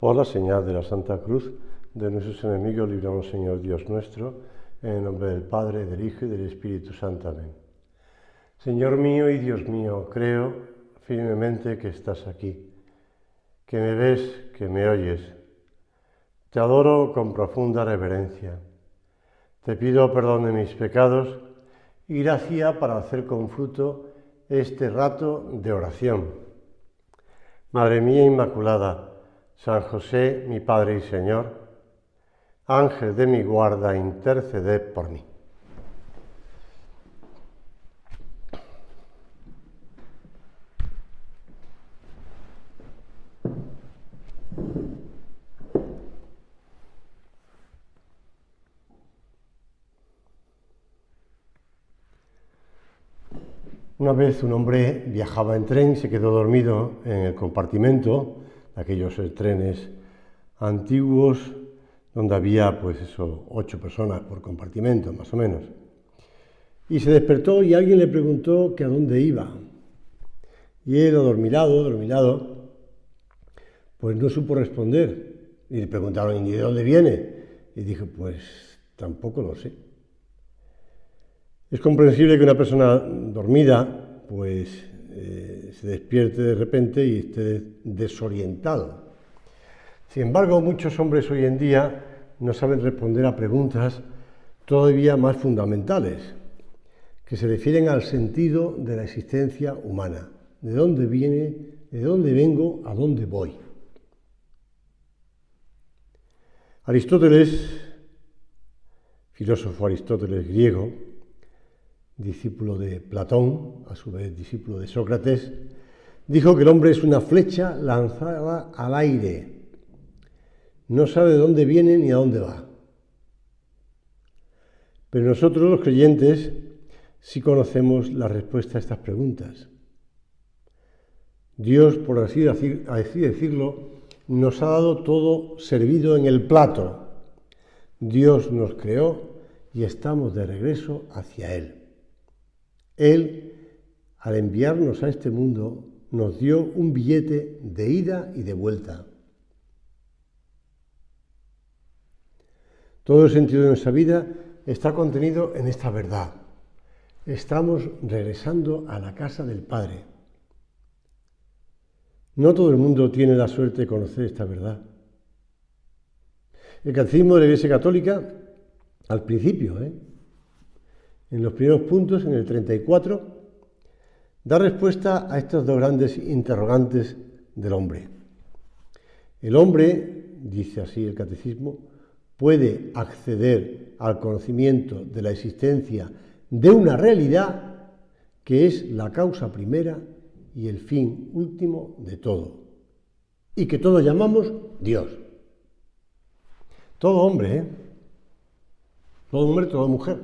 Por la señal de la Santa Cruz de nuestros enemigos, líbranos, Señor Dios nuestro, en el nombre del Padre, del Hijo y del Espíritu Santo. Amén. Señor mío y Dios mío, creo firmemente que estás aquí, que me ves, que me oyes. Te adoro con profunda reverencia. Te pido perdón de mis pecados y gracia para hacer con fruto este rato de oración. Madre mía Inmaculada, San José, mi Padre y Señor, Ángel de mi guarda, interceded por mí. Una vez un hombre viajaba en tren y se quedó dormido en el compartimento de aquellos trenes antiguos donde había 8 personas por compartimento, más o menos. Y se despertó y alguien le preguntó que a dónde iba. Y él, adormilado, pues no supo responder. Y le preguntaron, ¿y de dónde viene? Y dijo, pues tampoco lo sé. Es comprensible que una persona dormida se despierte de repente y esté desorientado. Sin embargo, muchos hombres hoy en día no saben responder a preguntas todavía más fundamentales, que se refieren al sentido de la existencia humana. ¿De dónde viene? ¿De dónde vengo? ¿A dónde voy? Aristóteles, filósofo Aristóteles griego, discípulo de Platón, a su vez discípulo de Sócrates, dijo que el hombre es una flecha lanzada al aire. No sabe de dónde viene ni a dónde va. Pero nosotros, los creyentes, sí conocemos la respuesta a estas preguntas. Dios, por así decirlo, nos ha dado todo servido en el plato. Dios nos creó y estamos de regreso hacia Él. Él, al enviarnos a este mundo, nos dio un billete de ida y de vuelta. Todo el sentido de nuestra vida está contenido en esta verdad. Estamos regresando a la casa del Padre. No todo el mundo tiene la suerte de conocer esta verdad. El Catecismo de la Iglesia Católica, al principio, en los primeros puntos, en el 34, da respuesta a estos dos grandes interrogantes del hombre. El hombre, dice así el Catecismo, puede acceder al conocimiento de la existencia de una realidad que es la causa primera y el fin último de todo, y que todos llamamos Dios. Todo hombre, toda mujer,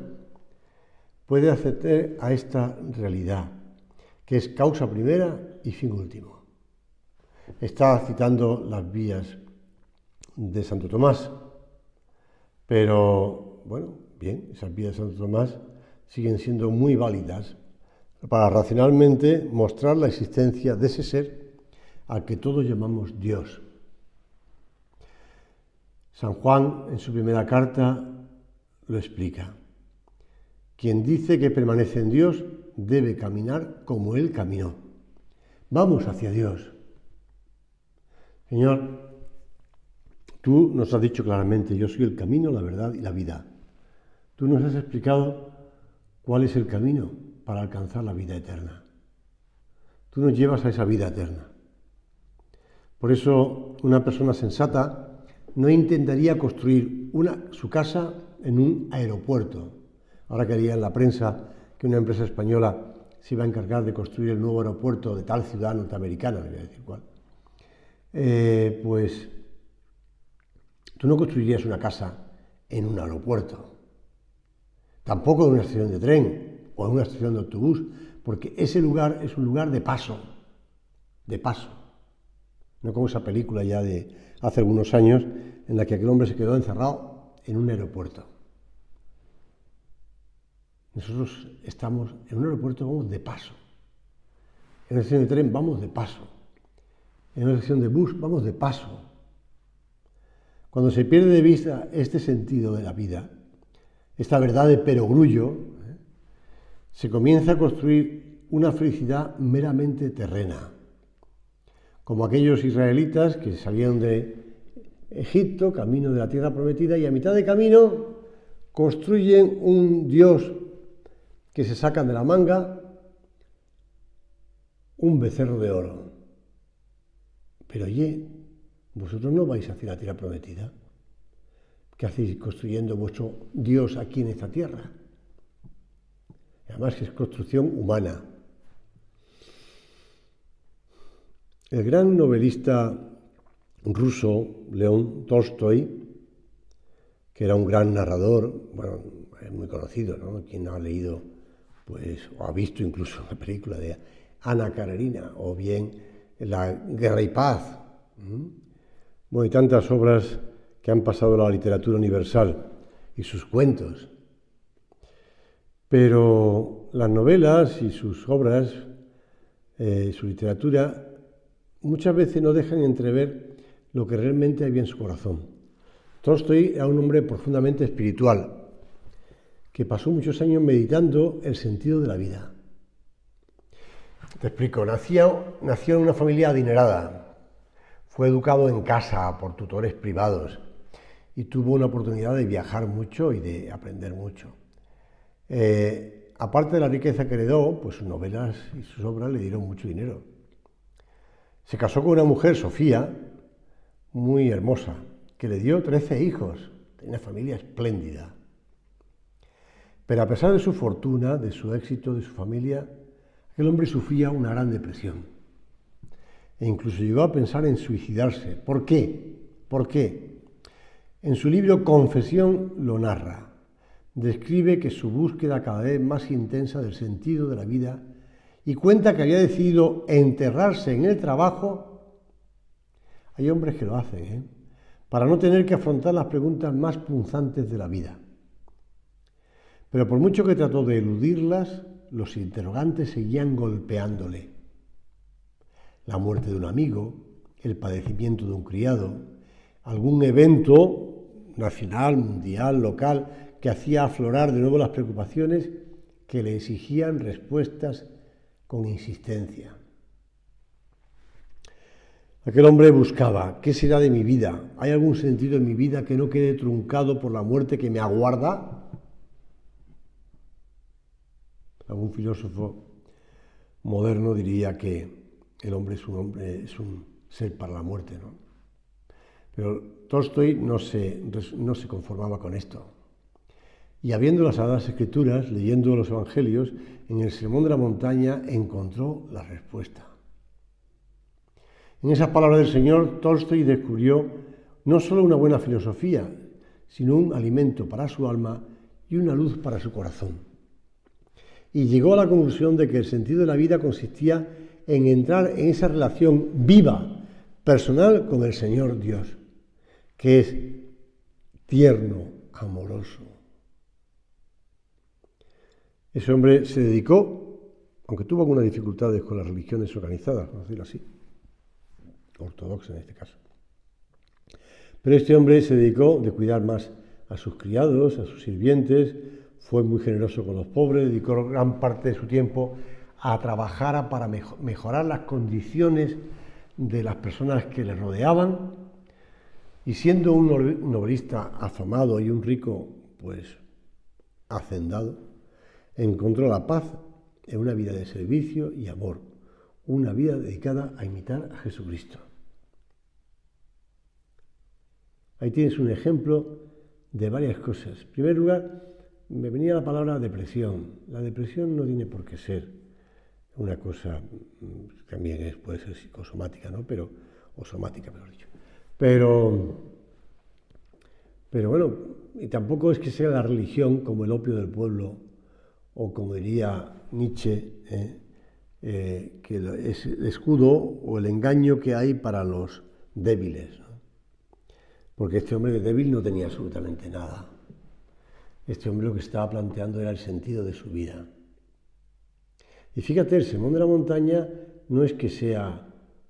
puede acceder a esta realidad, que es causa primera y fin último. Está citando las vías de Santo Tomás, pero, esas vías de Santo Tomás siguen siendo muy válidas para racionalmente mostrar la existencia de ese ser al que todos llamamos Dios. San Juan, en su primera carta, lo explica. Quien dice que permanece en Dios debe caminar como Él caminó. Vamos hacia Dios. Señor, tú nos has dicho claramente, yo soy el camino, la verdad y la vida. Tú nos has explicado cuál es el camino para alcanzar la vida eterna. Tú nos llevas a esa vida eterna. Por eso, una persona sensata no intentaría construir su casa en un aeropuerto. Ahora que leía en la prensa que una empresa española se iba a encargar de construir el nuevo aeropuerto de tal ciudad norteamericana, no voy a decir cuál. Tú no construirías una casa en un aeropuerto, tampoco en una estación de tren o en una estación de autobús, porque ese lugar es un lugar de paso, no como esa película ya de hace algunos años en la que aquel hombre se quedó encerrado en un aeropuerto. Nosotros estamos en un aeropuerto, vamos de paso. En una estación de tren vamos de paso. En una estación de bus vamos de paso. Cuando se pierde de vista este sentido de la vida, esta verdad de perogrullo, se comienza a construir una felicidad meramente terrena, como aquellos israelitas que salieron de Egipto, camino de la tierra prometida, y a mitad de camino construyen un Dios que se sacan de la manga, un becerro de oro. Pero oye, vosotros no vais hacia la tierra prometida. ¿Qué hacéis construyendo vuestro Dios aquí en esta tierra? Además que es construcción humana. El gran novelista ruso León Tolstói, que era un gran narrador, bueno, es muy conocido, ¿no? Quien ha leído, pues, o ha visto incluso la película de Ana Karenina, o bien La Guerra y Paz, bueno, y tantas obras que han pasado a la literatura universal y sus cuentos. Pero las novelas y sus obras, su literatura, muchas veces no dejan entrever lo que realmente había en su corazón. Tolstói era un hombre profundamente espiritual, que pasó muchos años meditando el sentido de la vida. Te explico, nació en una familia adinerada, fue educado en casa por tutores privados y tuvo una oportunidad de viajar mucho y de aprender mucho. Aparte de la riqueza que heredó, pues sus novelas y sus obras le dieron mucho dinero. Se casó con una mujer, Sofía, muy hermosa, que le dio 13 hijos, tenía una familia espléndida. Pero a pesar de su fortuna, de su éxito, de su familia, aquel hombre sufría una gran depresión. E incluso llegó a pensar en suicidarse. ¿Por qué? ¿Por qué? En su libro Confesión lo narra. Describe que su búsqueda cada vez más intensa del sentido de la vida y cuenta que había decidido enterrarse en el trabajo. Hay hombres que lo hacen, para no tener que afrontar las preguntas más punzantes de la vida. Pero por mucho que trató de eludirlas, los interrogantes seguían golpeándole. La muerte de un amigo, el padecimiento de un criado, algún evento nacional, mundial, local, que hacía aflorar de nuevo las preocupaciones que le exigían respuestas con insistencia. Aquel hombre buscaba, ¿qué será de mi vida? ¿Hay algún sentido en mi vida que no quede truncado por la muerte que me aguarda? Algún filósofo moderno diría que el hombre es un ser para la muerte, ¿no? Pero Tolstói no se conformaba con esto. Y habiendo las Sagradas Escrituras, leyendo los Evangelios, en el Sermón de la Montaña encontró la respuesta. En esas palabras del Señor, Tolstói descubrió no solo una buena filosofía, sino un alimento para su alma y una luz para su corazón. Y llegó a la conclusión de que el sentido de la vida consistía en entrar en esa relación viva, personal con el Señor Dios, que es tierno, amoroso. Ese hombre se dedicó, aunque tuvo algunas dificultades con las religiones organizadas, por decirlo así, ortodoxa en este caso. Pero este hombre se dedicó de cuidar más a sus criados, a sus sirvientes, fue muy generoso con los pobres, dedicó gran parte de su tiempo a trabajar para mejorar las condiciones de las personas que le rodeaban, y siendo un novelista afamado y un rico, pues, hacendado, encontró la paz en una vida de servicio y amor, una vida dedicada a imitar a Jesucristo. Ahí tienes un ejemplo de varias cosas. En primer lugar, me venía la palabra depresión. La depresión no tiene por qué ser una cosa, también puede ser psicosomática, ¿no? O somática, mejor dicho. Pero bueno, y tampoco es que sea la religión como el opio del pueblo, o como diría Nietzsche, que es el escudo o el engaño que hay para los débiles, ¿no? Porque este hombre de débil no tenía absolutamente nada. Este hombre lo que estaba planteando era el sentido de su vida. Y fíjate, el Sermón de la Montaña no es que sea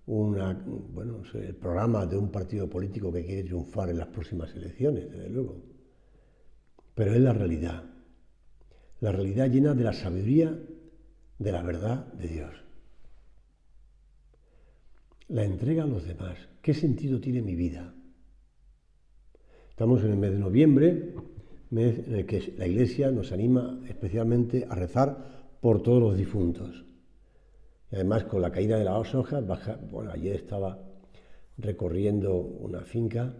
no sé, el programa de un partido político que quiere triunfar en las próximas elecciones, desde luego. Pero es la realidad llena de la sabiduría de la verdad de Dios. La entrega a los demás. ¿Qué sentido tiene mi vida? Estamos en el mes de noviembre, mes en el que la Iglesia nos anima especialmente a rezar por todos los difuntos. Y además, con la caída de las hojas, ayer estaba recorriendo una finca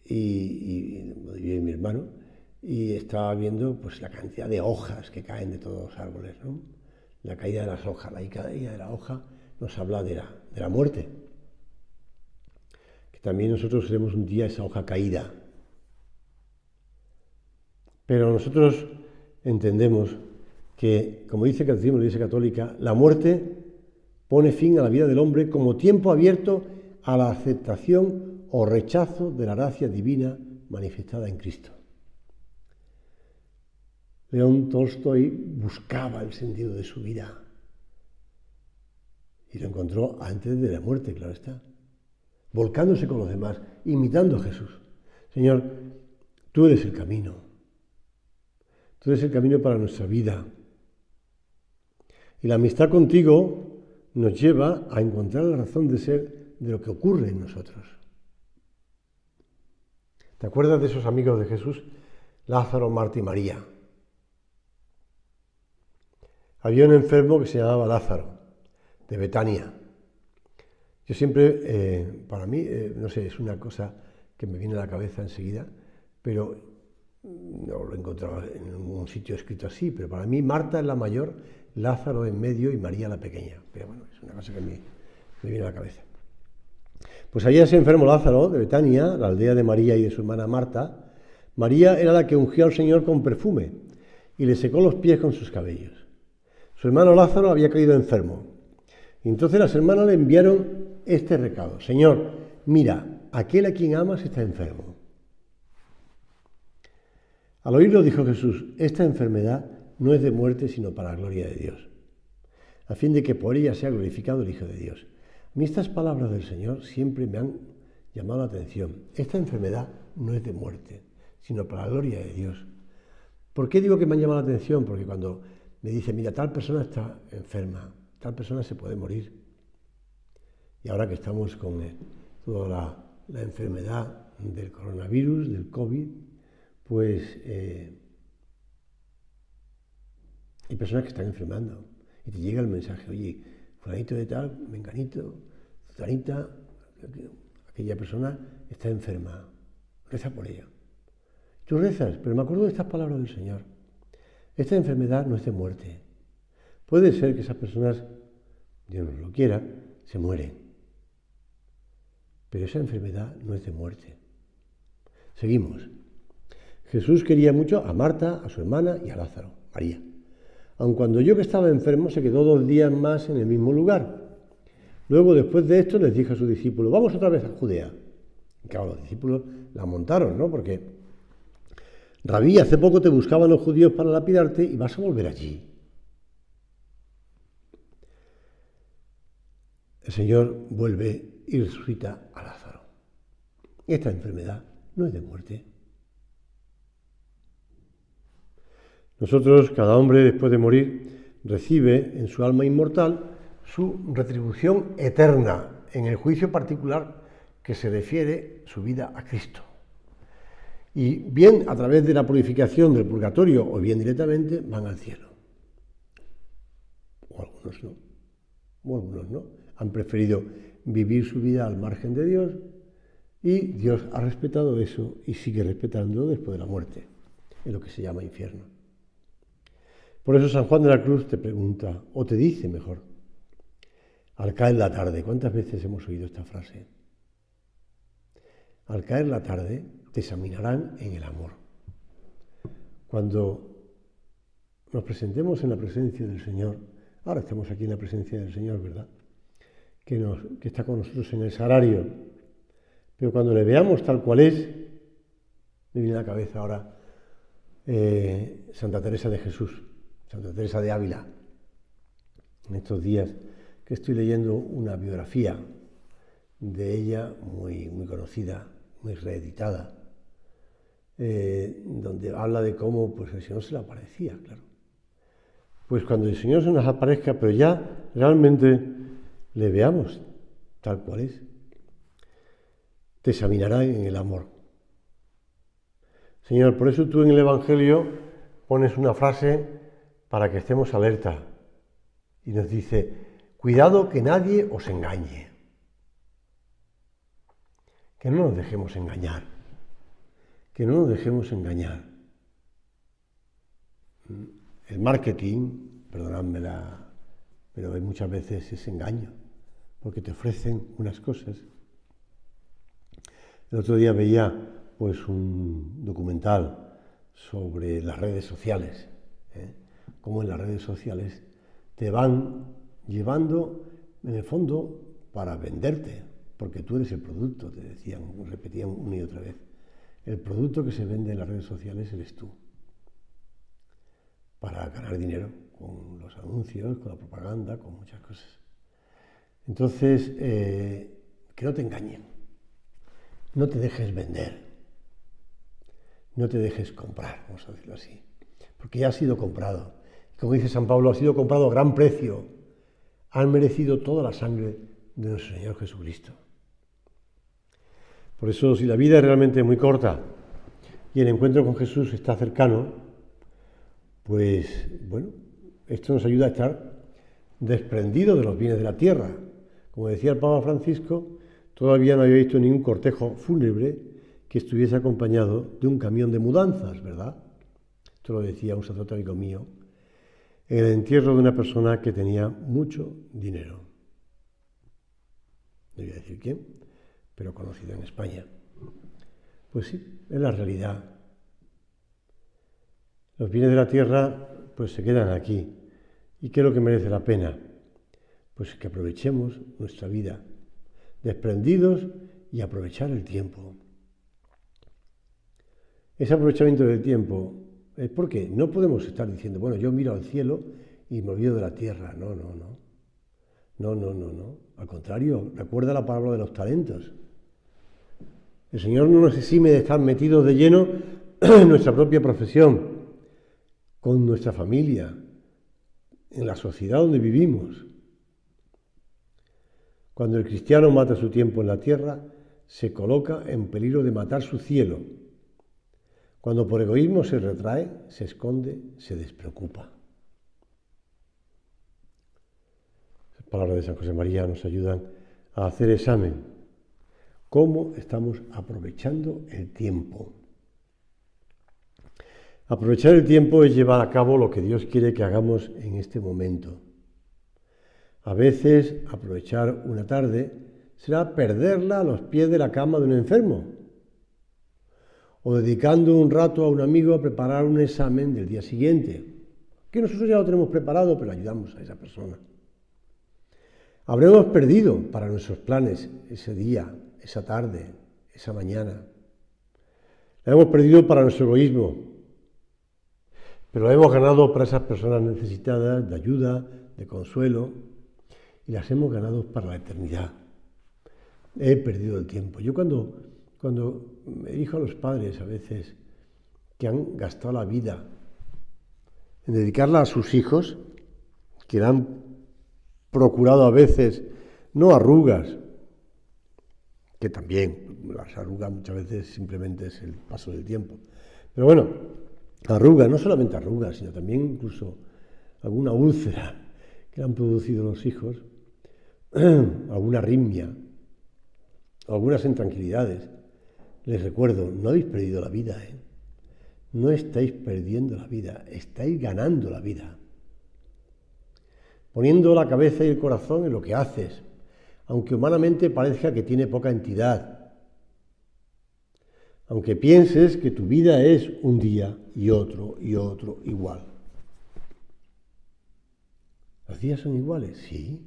y mi hermano, y estaba viendo pues la cantidad de hojas que caen de todos los árboles, ¿no? La caída de las hojas, la caída de la hoja nos habla de la muerte. Que también nosotros seremos un día esa hoja caída. Pero nosotros entendemos que, como dice el Catecismo de la Iglesia Católica, la muerte pone fin a la vida del hombre como tiempo abierto a la aceptación o rechazo de la gracia divina manifestada en Cristo. León Tolstoy buscaba el sentido de su vida y lo encontró antes de la muerte, claro está, volcándose con los demás, imitando a Jesús. Señor, tú eres el camino. Tú eres el camino para nuestra vida. Y la amistad contigo nos lleva a encontrar la razón de ser de lo que ocurre en nosotros. ¿Te acuerdas de esos amigos de Jesús? Lázaro, Marta y María. Había un enfermo que se llamaba Lázaro, de Betania. Yo siempre, para mí, no sé, es una cosa que me viene a la cabeza enseguida, pero no lo he encontrado en ningún sitio escrito así, pero para mí Marta es la mayor, Lázaro en medio y María la pequeña. Pero bueno, es una cosa que me viene a la cabeza. Pues allá ese enfermo Lázaro, de Betania, la aldea de María y de su hermana Marta. María era la que ungió al Señor con perfume y le secó los pies con sus cabellos. Su hermano Lázaro había caído enfermo. Y entonces las hermanas le enviaron este recado: Señor, mira, aquel a quien amas está enfermo. Al oírlo dijo Jesús: esta enfermedad no es de muerte, sino para la gloria de Dios, a fin de que por ella sea glorificado el Hijo de Dios. A mí estas palabras del Señor siempre me han llamado la atención. Esta enfermedad no es de muerte, sino para la gloria de Dios. ¿Por qué digo que me han llamado la atención? Porque cuando me dice, mira, tal persona está enferma, tal persona se puede morir. Y ahora que estamos con toda la enfermedad del coronavirus, del COVID, pues hay personas que están enfermando y te llega el mensaje: oye, fulanito de tal, menganito, zutanita, aquella persona está enferma, reza por ella. Tú rezas, pero me acuerdo de estas palabras del Señor: esta enfermedad no es de muerte. Puede ser que esas personas, Dios no lo quiera, se mueren, pero esa enfermedad no es de muerte. Seguimos. Jesús quería mucho a Marta, a su hermana y a Lázaro, María. Aun cuando yo, que estaba enfermo, se quedó 2 días más en el mismo lugar. Luego, después de esto, les dijo a sus discípulos: vamos otra vez a Judea. Y claro, los discípulos la montaron, ¿no? Porque, Rabí, hace poco te buscaban los judíos para lapidarte y vas a volver allí. El Señor vuelve y resucita a Lázaro. Esta enfermedad no es de muerte. Nosotros, cada hombre, después de morir, recibe en su alma inmortal su retribución eterna en el juicio particular que se refiere su vida a Cristo. Y bien a través de la purificación del purgatorio o bien directamente van al cielo. O algunos no. Han preferido vivir su vida al margen de Dios y Dios ha respetado eso y sigue respetando después de la muerte, en lo que se llama infierno. Por eso San Juan de la Cruz te pregunta, o te dice mejor, al caer la tarde. ¿Cuántas veces hemos oído esta frase? Al caer la tarde te examinarán en el amor. Cuando nos presentemos en la presencia del Señor, ahora estamos aquí en la presencia del Señor, ¿verdad? Que está con nosotros en el sagrario, pero cuando le veamos tal cual es, me viene a la cabeza ahora Santa Teresa de Jesús, Santa Teresa de Ávila, en estos días que estoy leyendo una biografía de ella muy, muy conocida, muy reeditada, donde habla de cómo pues, el Señor se le aparecía, claro. Pues cuando el Señor se nos aparezca, pero ya realmente le veamos tal cual es, te examinará en el amor. Señor, por eso tú en el Evangelio pones una frase para que estemos alerta y nos dice, cuidado que nadie os engañe, que no nos dejemos engañar, que no nos dejemos engañar. El marketing, perdonadmela, pero hay muchas veces ese engaño, porque te ofrecen unas cosas. El otro día veía pues un documental sobre las redes sociales, cómo en las redes sociales te van llevando en el fondo para venderte, porque tú eres el producto, te decían, repetían una y otra vez. El producto que se vende en las redes sociales eres tú, para ganar dinero con los anuncios, con la propaganda, con muchas cosas. Entonces, que no te engañen, no te dejes vender, no te dejes comprar, vamos a decirlo así, porque ya has sido comprado. Como dice San Pablo, ha sido comprado a gran precio, han merecido toda la sangre de nuestro Señor Jesucristo. Por eso, si la vida es realmente muy corta y el encuentro con Jesús está cercano, pues bueno, esto nos ayuda a estar desprendidos de los bienes de la tierra. Como decía el Papa Francisco, todavía no había visto ningún cortejo fúnebre que estuviese acompañado de un camión de mudanzas, ¿verdad? Esto lo decía un sacerdote amigo mío, en el entierro de una persona que tenía mucho dinero. No voy a decir quién, pero conocido en España. Pues sí, es la realidad. Los bienes de la tierra pues se quedan aquí. ¿Y qué es lo que merece la pena? Pues que aprovechemos nuestra vida, desprendidos y aprovechar el tiempo. Ese aprovechamiento del tiempo es porque no podemos estar diciendo, bueno, yo miro al cielo y me olvido de la tierra. No. Al contrario, recuerda la palabra de los talentos. El Señor no nos exime de estar metidos de lleno en nuestra propia profesión, con nuestra familia, en la sociedad donde vivimos. Cuando el cristiano mata su tiempo en la tierra, se coloca en peligro de matar su cielo. Cuando por egoísmo se retrae, se esconde, se despreocupa. Las palabras de San José María nos ayudan a hacer examen. ¿Cómo estamos aprovechando el tiempo? Aprovechar el tiempo es llevar a cabo lo que Dios quiere que hagamos en este momento. A veces, aprovechar una tarde será perderla a los pies de la cama de un enfermo, o dedicando un rato a un amigo a preparar un examen del día siguiente, que nosotros ya lo tenemos preparado, pero ayudamos a esa persona. Habremos perdido para nuestros planes ese día, esa tarde, esa mañana. La hemos perdido para nuestro egoísmo, pero la hemos ganado para esas personas necesitadas de ayuda, de consuelo, y las hemos ganado para la eternidad. He perdido el tiempo. Yo cuando me dirijo a los padres a veces que han gastado la vida en dedicarla a sus hijos, que la han procurado a veces, no arrugas, que también las arrugas muchas veces simplemente es el paso del tiempo, pero bueno, arrugas, no solamente arrugas, sino también incluso alguna úlcera que han producido los hijos, alguna arritmia, algunas intranquilidades. Les recuerdo, no habéis perdido la vida, no estáis perdiendo la vida, estáis ganando la vida. Poniendo la cabeza y el corazón en lo que haces, aunque humanamente parezca que tiene poca entidad. Aunque pienses que tu vida es un día y otro igual. ¿Los días son iguales? Sí.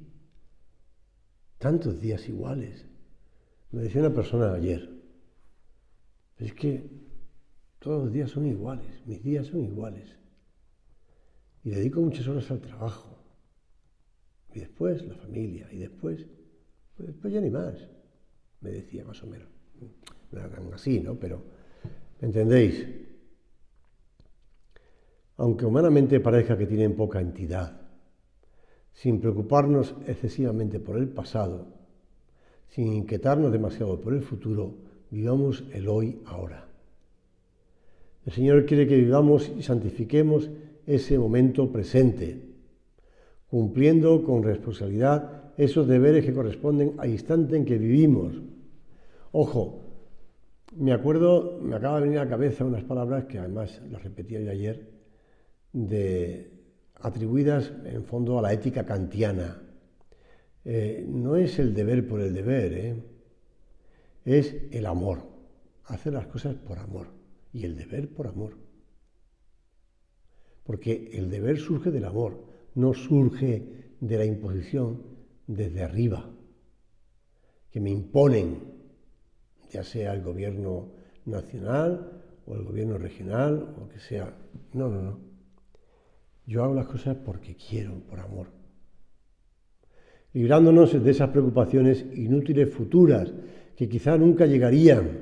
Tantos días iguales. Me decía una persona ayer, es que todos los días son iguales, mis días son iguales. Y dedico muchas horas al trabajo. y después la familia, y después ya ni más, me decía más o menos. No era tan así, ¿no? Pero, ¿entendéis? Aunque humanamente parezca que tienen poca entidad, sin preocuparnos excesivamente por el pasado, sin inquietarnos demasiado por el futuro, vivamos el hoy ahora. El Señor quiere que vivamos y santifiquemos ese momento presente, cumpliendo con responsabilidad esos deberes que corresponden al instante en que vivimos. Ojo, me acaba de venir a la cabeza unas palabras que además las repetía yo ayer, atribuidas en fondo a la ética kantiana. No es el deber por el deber, es el amor, hacer las cosas por amor y el deber por amor. Porque el deber surge del amor, no surge de la imposición desde arriba, que me imponen, ya sea el gobierno nacional o el gobierno regional o que sea. No. Yo hago las cosas porque quiero, por amor. Librándonos de esas preocupaciones inútiles futuras que quizá nunca llegarían.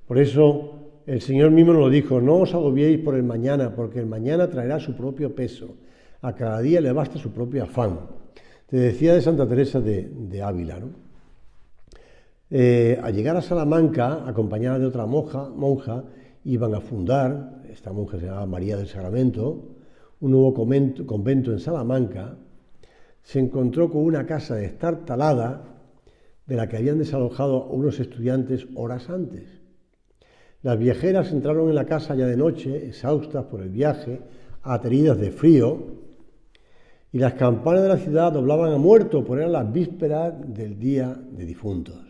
Por eso el Señor mismo nos lo dijo: no os agobiéis por el mañana, porque el mañana traerá su propio peso. A cada día le basta su propio afán. Te decía de Santa Teresa de Ávila, ¿no? Al llegar a Salamanca, acompañada de otra monja, iban a fundar, esta monja se llamaba María del Sacramento, un nuevo convento en Salamanca. Se encontró con una casa destartalada de la que habían desalojado a unos estudiantes horas antes. Las viajeras entraron en la casa ya de noche, exhaustas por el viaje, ateridas de frío, y las campanas de la ciudad doblaban a muerto, porque eran las vísperas del día de difuntos.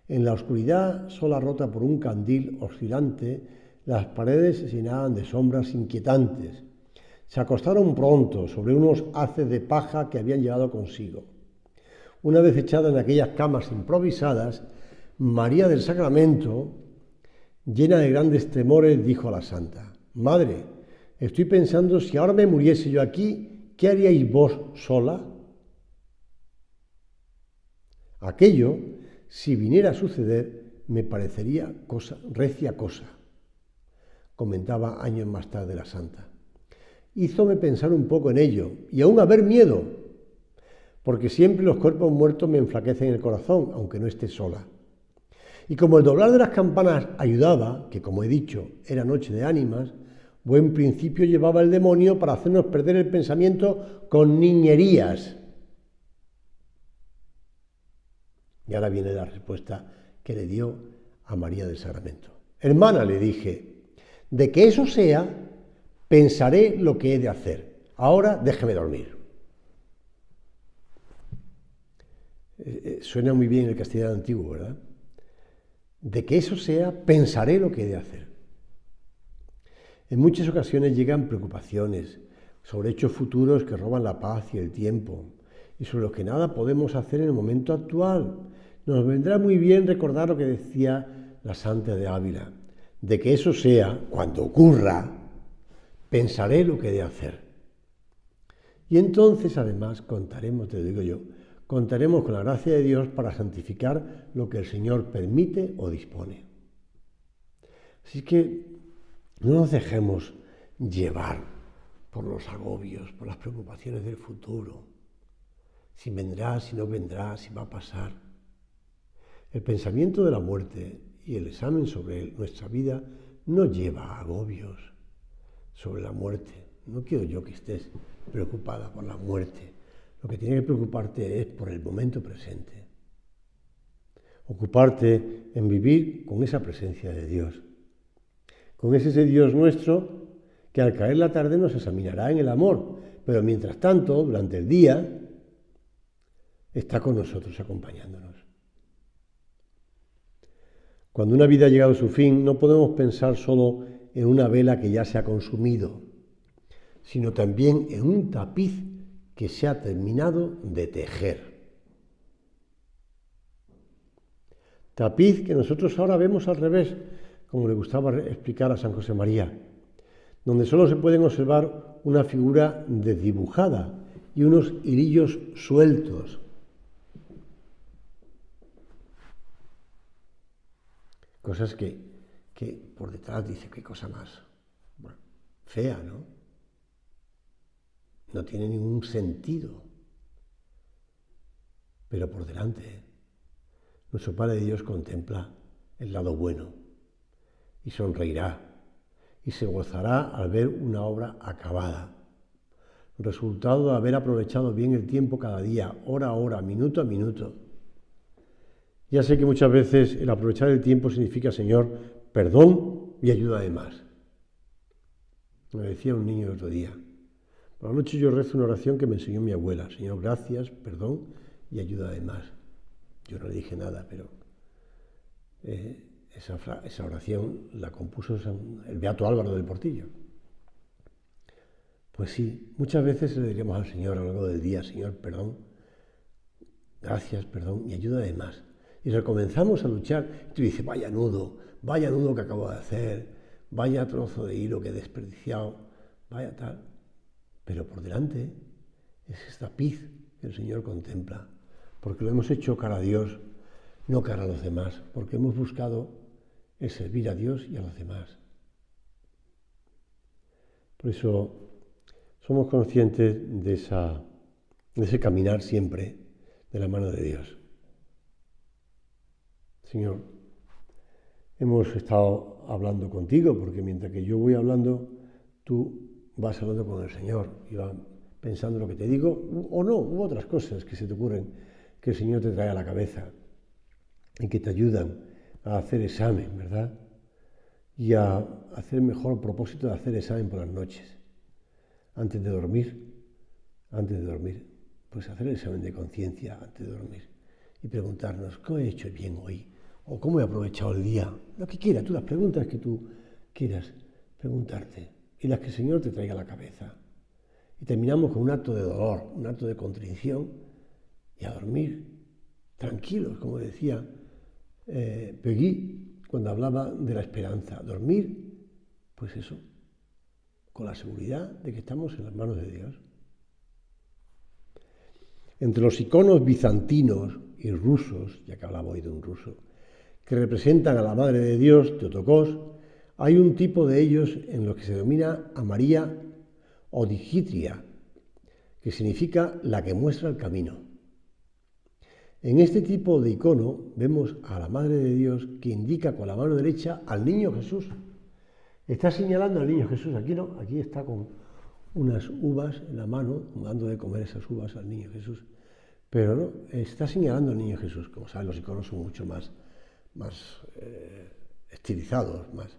En la oscuridad, sola rota por un candil oscilante, las paredes se llenaban de sombras inquietantes. Se acostaron pronto sobre unos haces de paja que habían llevado consigo. Una vez echadas en aquellas camas improvisadas, María del Sacramento, llena de grandes temores, dijo a la santa: «Madre, estoy pensando, si ahora me muriese yo aquí, ¿qué haríais vos sola?» Aquello, si viniera a suceder, me parecería recia cosa, comentaba años más tarde la santa. Hízome pensar un poco en ello, y aún haber miedo, porque siempre los cuerpos muertos me enflaquecen el corazón, aunque no esté sola. Y como el doblar de las campanas ayudaba, que como he dicho, era noche de ánimas, buen principio llevaba el demonio para hacernos perder el pensamiento con niñerías. Y ahora viene la respuesta que le dio a María del Sacramento. «Hermana», le dije, «de que eso sea, pensaré lo que he de hacer. Ahora déjeme dormir». Suena muy bien el castellano antiguo, ¿verdad? «De que eso sea, pensaré lo que he de hacer». En muchas ocasiones llegan preocupaciones sobre hechos futuros que roban la paz y el tiempo, y sobre los que nada podemos hacer en el momento actual. Nos vendrá muy bien recordar lo que decía la santa de Ávila: «de que eso sea, cuando ocurra, pensaré lo que he de hacer». Y entonces, además, contaremos, te lo digo yo, contaremos con la gracia de Dios para santificar lo que el Señor permite o dispone. Así que no nos dejemos llevar por los agobios, por las preocupaciones del futuro. Si vendrá, si no vendrá, si va a pasar. El pensamiento de la muerte y el examen sobre nuestra vida no lleva a agobios sobre la muerte. No quiero yo que estés preocupada por la muerte. Lo que tiene que preocuparte es por el momento presente. Ocuparte en vivir con esa presencia de Dios. Con ese Dios nuestro que al caer la tarde nos examinará en el amor, pero mientras tanto, durante el día, está con nosotros acompañándonos. Cuando una vida ha llegado a su fin, no podemos pensar solo en una vela que ya se ha consumido, sino también en un tapiz que se ha terminado de tejer. Tapiz que nosotros ahora vemos al revés, como le gustaba explicar a San José María, donde solo se pueden observar una figura desdibujada y unos hilillos sueltos. Cosas que por detrás dice, qué cosa más fea, ¿no? No tiene ningún sentido. Pero por delante, nuestro Padre Dios contempla el lado bueno y sonreirá y se gozará al ver una obra acabada. Resultado de haber aprovechado bien el tiempo cada día, hora a hora, minuto a minuto. Ya sé que muchas veces el aprovechar el tiempo significa, Señor, perdón y ayuda de más. Me decía un niño el otro día. Por la noche yo rezo una oración que me enseñó mi abuela. Señor, gracias, perdón y ayuda de más. Yo no le dije nada, pero esa oración la compuso el beato Álvaro del Portillo. Pues sí, muchas veces le diríamos al Señor a lo largo del día, Señor, perdón, gracias, perdón y ayuda de más. Y recomenzamos a luchar. Y tú dices, vaya nudo que acabo de hacer, vaya trozo de hilo que he desperdiciado, vaya tal. Pero por delante es esta paz que el Señor contempla, porque lo hemos hecho cara a Dios, no cara a los demás, porque hemos buscado el servir a Dios y a los demás. Por eso somos conscientes de ese caminar siempre de la mano de Dios. Señor, hemos estado hablando contigo, porque mientras que yo voy hablando, tú vas hablando con el Señor y vas pensando lo que te digo, o no, u otras cosas que se te ocurren, que el Señor te trae a la cabeza y que te ayudan a hacer examen, ¿verdad? Y a hacer mejor propósito de hacer examen por las noches. Antes de dormir, pues hacer el examen de conciencia antes de dormir y preguntarnos, ¿qué he hecho bien hoy? O cómo he aprovechado el día, lo que quieras, tú las preguntas que tú quieras preguntarte y las que el Señor te traiga a la cabeza. Y terminamos con un acto de dolor, un acto de contrición y a dormir tranquilos, como decía Peggy cuando hablaba de la esperanza. Dormir, pues eso, con la seguridad de que estamos en las manos de Dios. Entre los iconos bizantinos y rusos, ya que hablaba hoy de un ruso, que representan a la Madre de Dios, Teotokos, hay un tipo de ellos en los que se denomina a María Odigitria, que significa la que muestra el camino. En este tipo de icono vemos a la Madre de Dios que indica con la mano derecha al niño Jesús. Está señalando al niño Jesús, aquí no, aquí está con unas uvas en la mano, dando de comer esas uvas al niño Jesús. Pero no, está señalando al niño Jesús. Como saben, los iconos son mucho más estilizados, más.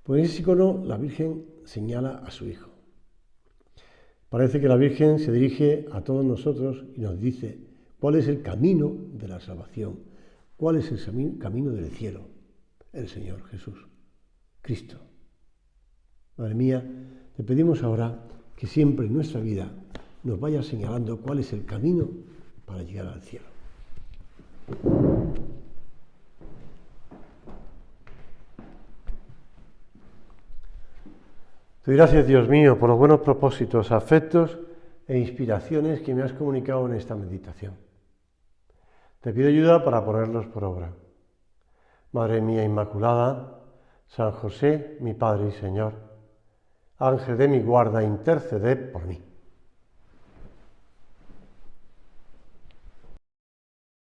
Pues en ese icono la Virgen señala a su Hijo. Parece que la Virgen se dirige a todos nosotros y nos dice cuál es el camino de la salvación, cuál es el camino del cielo, el Señor Jesús, Cristo. Madre mía, te pedimos ahora que siempre en nuestra vida nos vaya señalando cuál es el camino para llegar al cielo. Te doy gracias, Dios mío, por los buenos propósitos, afectos e inspiraciones que me has comunicado en esta meditación. Te pido ayuda para ponerlos por obra. Madre mía Inmaculada, San José, mi Padre y Señor, Ángel de mi guarda, interceded por mí.